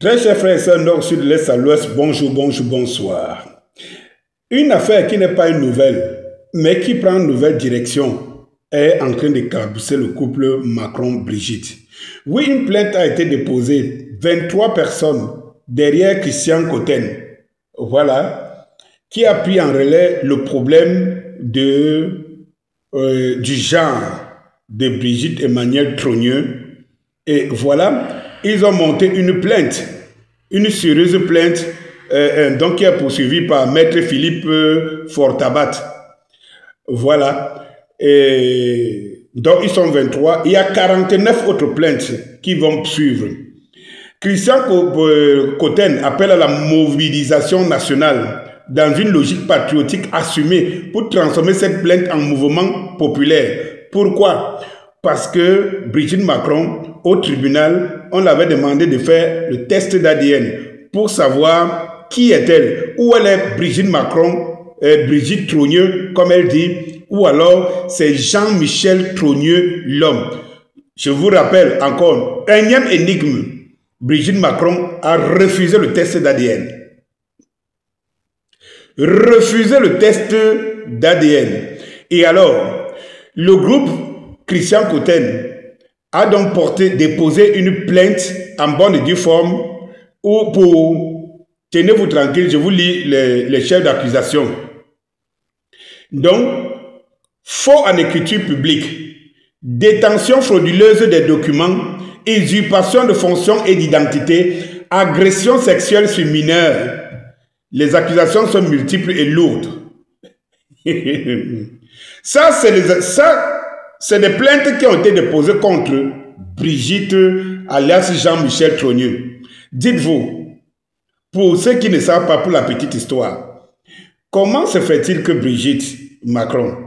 Très chers frères et sœurs, nord, sud, l'est à l'ouest, bonjour, bonjour, bonsoir. Une affaire qui n'est pas une nouvelle, mais qui prend une nouvelle direction, est en train d'éclabousser le couple Macron-Brigitte. Oui, une plainte a été déposée, 23 personnes derrière Christian Cotten, voilà, qui a pris en relais le problème du genre de Brigitte Emmanuel Trogneux. Et voilà, ils ont monté une plainte, une sérieuse plainte, donc qui est poursuivie par Maître Philippe Fortabat. Voilà. Et donc ils sont 23. Il y a 49 autres plaintes qui vont suivre. Christian Cotten appelle à la mobilisation nationale dans une logique patriotique assumée pour transformer cette plainte en mouvement populaire. Pourquoi? Parce que Brigitte Macron, au tribunal, on l'avait demandé de faire le test d'ADN pour savoir qui est-elle. Ou elle est Brigitte Macron, Brigitte Trogneux, comme elle dit, ou alors c'est Jean-Michel Trogneux, l'homme. Je vous rappelle encore, énième énigme, Brigitte Macron a refusé le test d'ADN. Refusé le test d'ADN. Et alors, le groupe Christian Cotten a donc déposé une plainte en bonne et due forme ou pour, tenez-vous tranquille, je vous lis les chefs d'accusation. Donc, faux en écriture publique, détention frauduleuse des documents, usurpation de fonctions et d'identité, agression sexuelle sur mineurs. Les accusations sont multiples et lourdes. Ça, c'est des plaintes qui ont été déposées contre Brigitte, alias Jean-Michel Trogneux. Dites-vous, pour ceux qui ne savent pas, pour la petite histoire, comment se fait-il que Brigitte Macron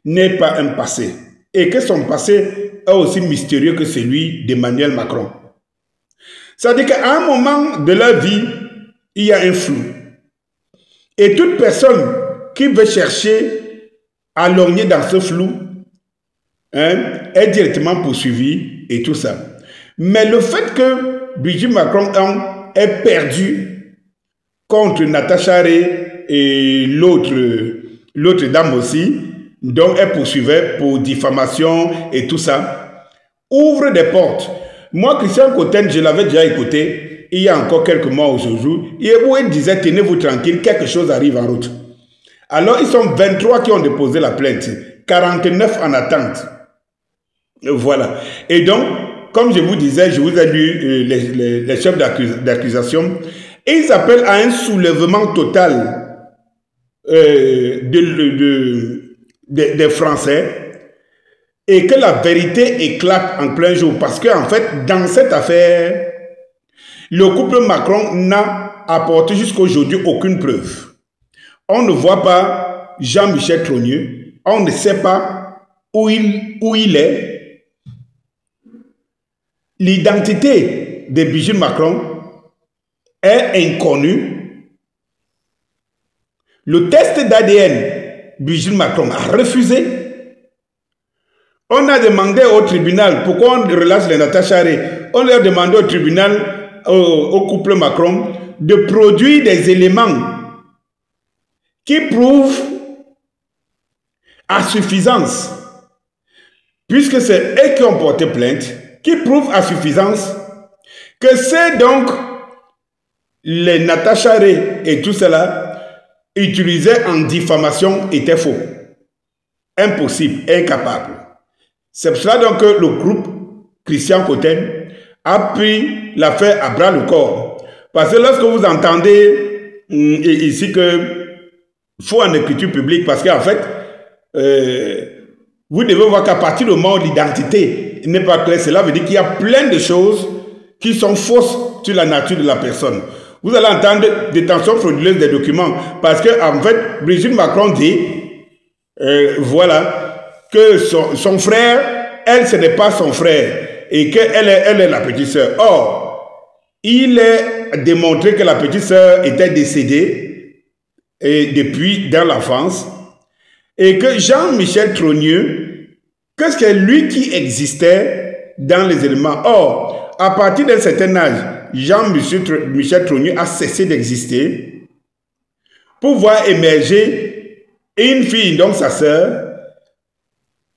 n'ait pas un passé et que son passé est aussi mystérieux que celui d'Emmanuel Macron? C'est-à-dire qu'à un moment de leur vie, il y a un flou. Et toute personne qui veut chercher à lorgner dans ce flou, est directement poursuivi et tout ça. Mais le fait que Brigitte Macron est perdu contre Natacha Ray et l'autre dame aussi, dont elle poursuivait pour diffamation et tout ça, ouvre des portes. Moi, Christian Cotten, je l'avais déjà écouté il y a encore quelques mois aujourd'hui, et où il disait, tenez-vous tranquille, quelque chose arrive en route. Alors, ils sont 23 qui ont déposé la plainte, 49 en attente. Voilà. Et donc, comme je vous disais, je vous ai lu les chefs d'accusation, et ils appellent à un soulèvement total des Français et que la vérité éclate en plein jour. Parce qu'en fait, dans cette affaire, le couple Macron n'a apporté jusqu'aujourd'hui aucune preuve. On ne voit pas Jean-Michel Trogneux, on ne sait pas où il est. L'identité de Brigitte Macron est inconnue. Le test d'ADN, Brigitte Macron a refusé. On a demandé au tribunal, pourquoi on relâche les Natacha Ray? On leur a demandé au tribunal, au couple Macron, de produire des éléments qui prouvent à suffisance, puisque c'est eux qui ont porté plainte, qui prouve à suffisance que c'est donc les Natacha Ray et tout cela utilisés en diffamation étaient faux. Impossible, incapable. C'est pour cela donc que le groupe Christian Cotten a pris l'affaire à bras le corps. Parce que lorsque vous entendez ici que faut en écriture publique, parce qu'en fait, vous devez voir qu'à partir du moment où l'identité n'est pas claire, cela veut dire qu'il y a plein de choses qui sont fausses sur la nature de la personne. Vous allez entendre détention frauduleuse des documents, parce que en fait, Brigitte Macron dit, voilà, que son frère, elle, ce n'est pas son frère, et qu'elle est la petite sœur. Or, il est démontré que la petite sœur était décédée depuis dans l'enfance, et que Jean-Michel Trogneux, que c'est lui qui existait dans les éléments. Or, à partir d'un certain âge, Jean-Michel Trogneux a cessé d'exister pour voir émerger une fille, donc sa sœur,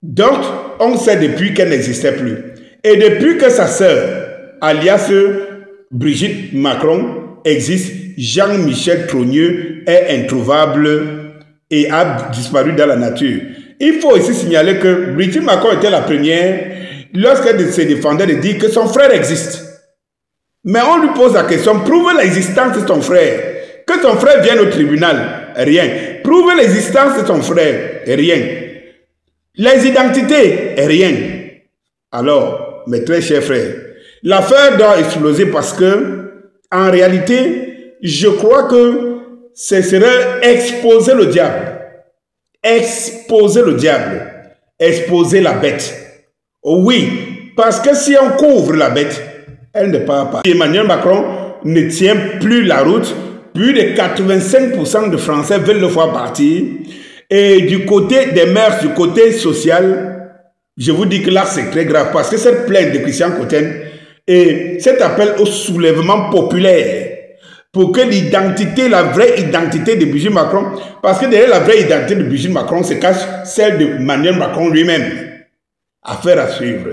dont on sait depuis qu'elle n'existait plus. Et depuis que sa sœur, alias Brigitte Macron, existe, Jean-Michel Trogneux est introuvable et a disparu dans la nature. Il faut aussi signaler que Brigitte Macron était la première, lorsqu'elle se défendait, de dire que son frère existe. Mais on lui pose la question, prouve l'existence de ton frère. Que ton frère vienne au tribunal, rien. Prouve l'existence de ton frère, rien. Les identités, rien. Alors, mes très chers frères, l'affaire doit exploser parce que, en réalité, je crois que ce serait exposer le diable. Exposer le diable. Exposer la bête. Oui, parce que si on couvre la bête, elle ne part pas. Emmanuel Macron ne tient plus la route. Plus de 85% de Français veulent le voir partir. Et du côté des mœurs, du côté social, je vous dis que là, c'est très grave. Parce que cette plainte de Christian Cotten et cet appel au soulèvement populaire pour que l'identité, la vraie identité de Brigitte Macron, parce que derrière la vraie identité de Brigitte Macron se cache celle de Emmanuel Macron lui-même. Affaire à suivre.